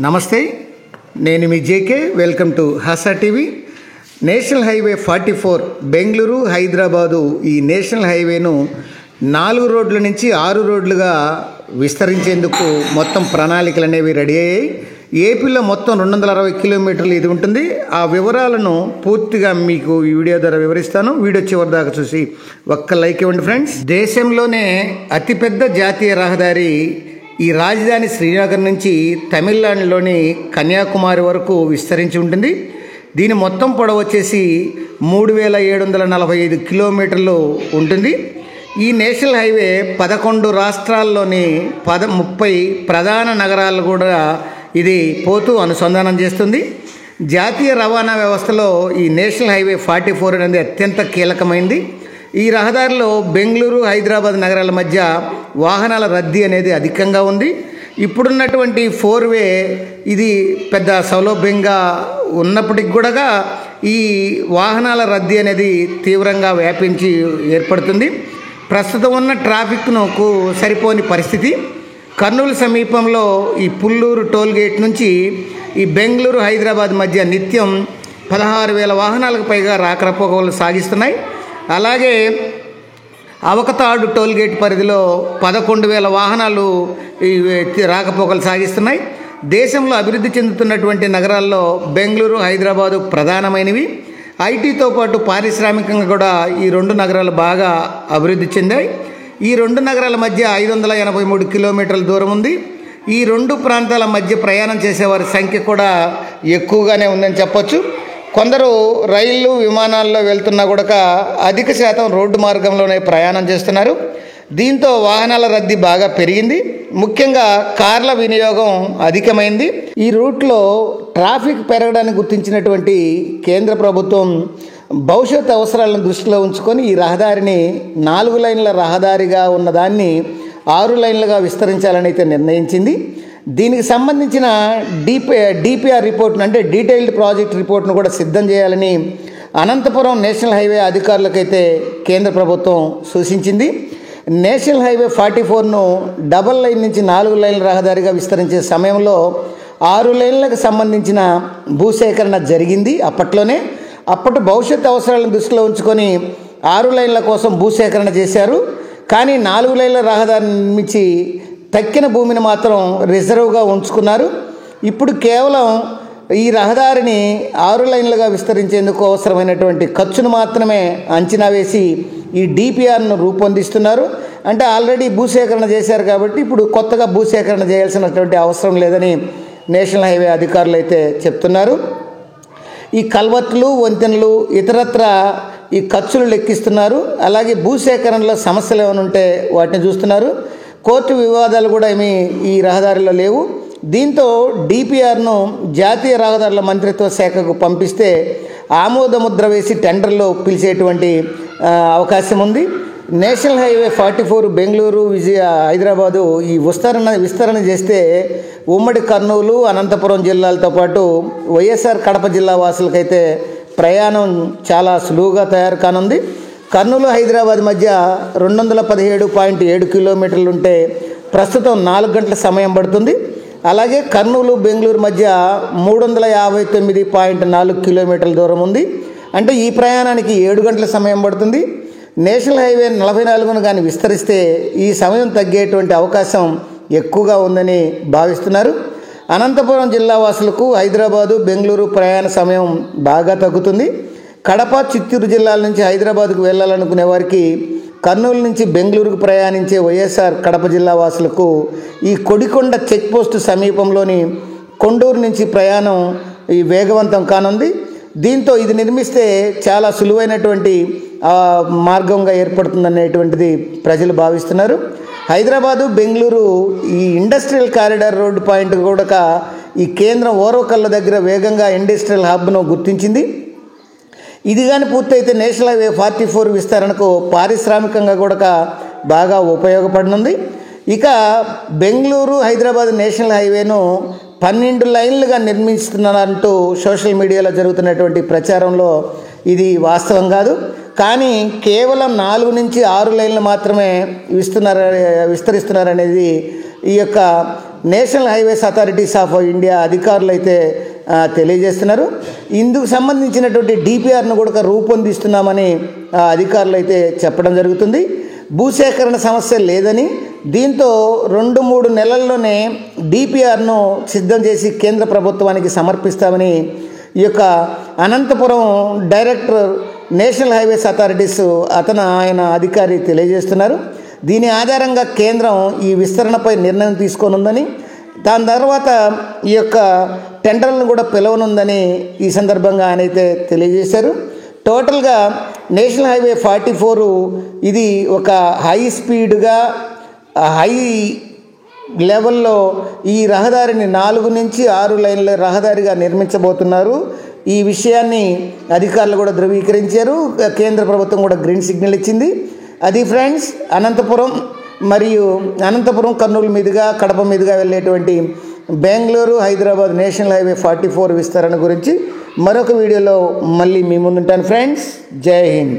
నమస్తే, నేను మీ JK. Welcome to Hasa TV. National highway 44 Bengaluru Hyderabad ఈ నేషనల్ హైవేను 4 రోడ్ల నుంచి 6 రోడ్లుగా విస్తరించేందుకు మొత్తం ప్రణాళికలు అనేవి రెడీ అయ్యాయి. ఏపీలో మొత్తం 260 కిలోమీటర్లు ఇది ఉంటుంది. ఆ వివరాలను పూర్తిగా మీకు ఈ వీడియో ద్వారా వివరిస్తాను. వీడియో చివరి దాకా చూసి ఒక్క లైక్ ఇవ్వండి ఫ్రెండ్స్. దేశంలోనే అతిపెద్ద జాతీయ రహదారి ఈ రాజధాని శ్రీనగర్ నుంచి తమిళనాడులోని కన్యాకుమారి వరకు విస్తరించి ఉంటుంది. దీని మొత్తం పొడవు వచ్చేసి 3745 కిలోమీటర్లు ఉంటుంది. ఈ నేషనల్ హైవే 11 రాష్ట్రాల్లోని 30 ప్రధాన నగరాలు కూడా ఇది పోతూ అనుసంధానం చేస్తుంది. జాతీయ రవాణా వ్యవస్థలో ఈ నేషనల్ హైవే 44 అనేది అత్యంత కీలకమైంది. ఈ రహదారిలో బెంగళూరు హైదరాబాద్ నగరాల మధ్య వాహనాల రద్దీ అనేది అధికంగా ఉంది. ఇప్పుడున్నటువంటి 4-వే ఇది పెద్ద సౌలభ్యంగా ఉన్నప్పటికి కూడా ఈ వాహనాల రద్దీ అనేది తీవ్రంగా వ్యాపించి ఏర్పడుతుంది. ప్రస్తుతం ఉన్న ట్రాఫిక్ను సరిపోని పరిస్థితి. కర్నూలు సమీపంలో ఈ పుల్లూరు టోల్గేట్ నుంచి ఈ బెంగళూరు హైదరాబాద్ మధ్య నిత్యం 16,000 వాహనాలకు పైగా రాకపోకలు సాగిస్తున్నాయి. అలాగే అవకతాడు టోల్గేట్ పరిధిలో 11,000 వాహనాలు రాకపోకలు సాగిస్తున్నాయి. దేశంలో అభివృద్ధి చెందుతున్నటువంటి నగరాల్లో బెంగళూరు హైదరాబాదు ప్రధానమైనవి. ఐటీతో పాటు పారిశ్రామికంగా కూడా ఈ 2 నగరాలు బాగా అభివృద్ధి చెందాయి. ఈ 2 నగరాల మధ్య 583 కిలోమీటర్ల దూరం ఉంది. ఈ 2 ప్రాంతాల మధ్య ప్రయాణం చేసేవారి సంఖ్య కూడా ఎక్కువగానే ఉందని చెప్పొచ్చు. కొందరు రైళ్ళు విమానాల్లో వెళ్తున్నా కూడా అధిక శాతం రోడ్డు మార్గంలోనే ప్రయాణం చేస్తున్నారు. దీంతో వాహనాల రద్దీ బాగా పెరిగింది. ముఖ్యంగా కార్ల వినియోగం అధికమైంది. ఈ రూట్లో ట్రాఫిక్ పెరగడానికి గుర్తించినటువంటి కేంద్ర ప్రభుత్వం భవిష్యత్ అవసరాలను దృష్టిలో ఉంచుకొని ఈ రహదారిని 4 లైన్ల రహదారిగా ఉన్నదాన్ని 6 లైన్లుగా విస్తరించాలని అయితే నిర్ణయించింది. దీనికి సంబంధించిన డిపిఆర్ రిపోర్ట్ను అంటే డీటెయిల్డ్ ప్రాజెక్ట్ రిపోర్ట్ను కూడా సిద్ధం చేయాలని అనంతపురం నేషనల్ హైవే అధికారులకైతే కేంద్ర ప్రభుత్వం సూచించింది. నేషనల్ హైవే 44ను డబల్ లైన్ నుంచి 4 లైన్ల రహదారిగా విస్తరించే సమయంలో 6 లైన్లకు సంబంధించిన భూసేకరణ జరిగింది. అప్పటి భవిష్యత్ అవసరాలను దృష్టిలో ఉంచుకొని 6 లైన్ల కోసం భూసేకరణ చేశారు. కానీ 4 లైన్ల రహదారి నిర్మించి తక్కిన భూమిని మాత్రం రిజర్వ్గా ఉంచుకున్నారు. ఇప్పుడు కేవలం ఈ రహదారిని 6 లైన్లుగా విస్తరించేందుకు అవసరమైనటువంటి ఖర్చును మాత్రమే అంచనా వేసి ఈ డిపిఆర్ను రూపొందిస్తున్నారు. అంటే ఆల్రెడీ భూసేకరణ చేశారు కాబట్టి ఇప్పుడు కొత్తగా భూసేకరణ చేయాల్సినటువంటి అవసరం లేదని నేషనల్ హైవే అధికారులు అయితే చెప్తున్నారు. ఈ కల్వర్ట్లు, వంతెనలు, ఇతరత్ర ఈ ఖర్చులు లెక్కిస్తున్నారు. అలాగే భూసేకరణలో సమస్యలు ఏమైనా ఉంటే వాటిని చూస్తున్నారు. కోర్టు వివాదాలు కూడా ఏమీ ఈ రహదారిలో లేవు. దీంతో డిపిఆర్ను జాతీయ రహదారుల మంత్రిత్వ శాఖకు పంపిస్తే ఆమోదముద్ర వేసి టెండర్లో పిలిచేటువంటి అవకాశం ఉంది. నేషనల్ హైవే 44 బెంగళూరు హైదరాబాదు ఈ విస్తరణ చేస్తే ఉమ్మడి కర్నూలు, అనంతపురం జిల్లాలతో పాటు వైఎస్ఆర్ కడప జిల్లా వాసులకైతే ప్రయాణం చాలా సులువుగా తయారు కానుంది. కర్నూలు హైదరాబాద్ మధ్య 217.7 కిలోమీటర్లు ఉంటే ప్రస్తుతం 4 గంటల సమయం పడుతుంది. అలాగే కర్నూలు బెంగళూరు మధ్య 359.4 కిలోమీటర్ల దూరం ఉంది. అంటే ఈ ప్రయాణానికి 7 గంటల సమయం పడుతుంది. నేషనల్ హైవే 44ను కానీ విస్తరిస్తే ఈ సమయం తగ్గేటువంటి అవకాశం ఎక్కువగా ఉందని భావిస్తున్నారు. అనంతపురం జిల్లా వాసులకు హైదరాబాదు, బెంగళూరు ప్రయాణ సమయం బాగా తగ్గుతుంది. కడప, చిత్తూరు జిల్లాల నుంచి హైదరాబాద్కు వెళ్ళాలనుకునే వారికి కర్నూలు నుంచి బెంగళూరుకు ప్రయాణించే వైఎస్ఆర్ కడప జిల్లా వాసులకు ఈ కొడికొండ చెక్పోస్టు సమీపంలోని కొండూరు నుంచి ప్రయాణం ఈ వేగవంతం కానుంది. దీంతో ఇది నిర్మిస్తే చాలా సులువైనటువంటి మార్గంగా ఏర్పడుతుందనేటువంటిది ప్రజలు భావిస్తున్నారు. హైదరాబాదు, బెంగళూరు ఈ ఇండస్ట్రియల్ కారిడార్ రోడ్డు పాయింట్ కూడా ఈ కేంద్రం ఓరవకల్ల దగ్గర వేగంగా ఇండస్ట్రియల్ హబ్ను గుర్తించింది. ఇది కానీ పూర్తయితే నేషనల్ హైవే 44 విస్తరణకు పారిశ్రామికంగా కూడా బాగా ఉపయోగపడనుంది. ఇక బెంగళూరు హైదరాబాద్ నేషనల్ హైవేను 12 లైన్లుగా నిర్మిస్తున్నారంటూ సోషల్ మీడియాలో జరుగుతున్నటువంటి ప్రచారంలో ఇది వాస్తవం కాదు. కానీ కేవలం 4 నుంచి 6 లైన్లు మాత్రమే విస్తరిస్తున్నారనేది ఈ యొక్క national highways authorities of India అధికారులు అయితే తెలియజేస్తున్నారు. ఇందుకు సంబంధించినటువంటి డిపిఆర్ను కూడా రూపొందిస్తున్నామని అధికారులు అయితే చెప్పడం జరుగుతుంది. భూసేకరణ సమస్య లేదని, దీంతో 2-3 నెలల్లోనే డిపిఆర్ను సిద్ధం చేసి కేంద్ర ప్రభుత్వానికి సమర్పిస్తామని ఈ యొక్క Anantapuram director national highways authorities ఆయన అధికారి తెలియజేస్తున్నారు. దీని ఆధారంగా కేంద్రం ఈ విస్తరణపై నిర్ణయం తీసుకోనుందని, దాని తర్వాత ఈ యొక్క టెండర్లను కూడా పిలవనుందని ఈ సందర్భంగా ఆయన అయితే తెలియజేశారు. టోటల్గా నేషనల్ హైవే 44 ఇది ఒక హై స్పీడ్గా హై లెవెల్లో ఈ రహదారిని 4 నుంచి 6 లైన్ల రహదారిగా నిర్మించబోతున్నారు. ఈ విషయాన్ని అధికారులు కూడా ధృవీకరించారు. కేంద్ర ప్రభుత్వం కూడా గ్రీన్ సిగ్నల్ ఇచ్చింది. అది ఫ్రెండ్స్, అనంతపురం కర్నూలు మీదుగా కడప మీదుగా వెళ్ళేటువంటి బెంగళూరు హైదరాబాద్ నేషనల్ హైవే 44 విస్తరణ గురించి మరొక వీడియోలో మళ్ళీ మీ ముందుంటాను ఫ్రెండ్స్. జై హింద్.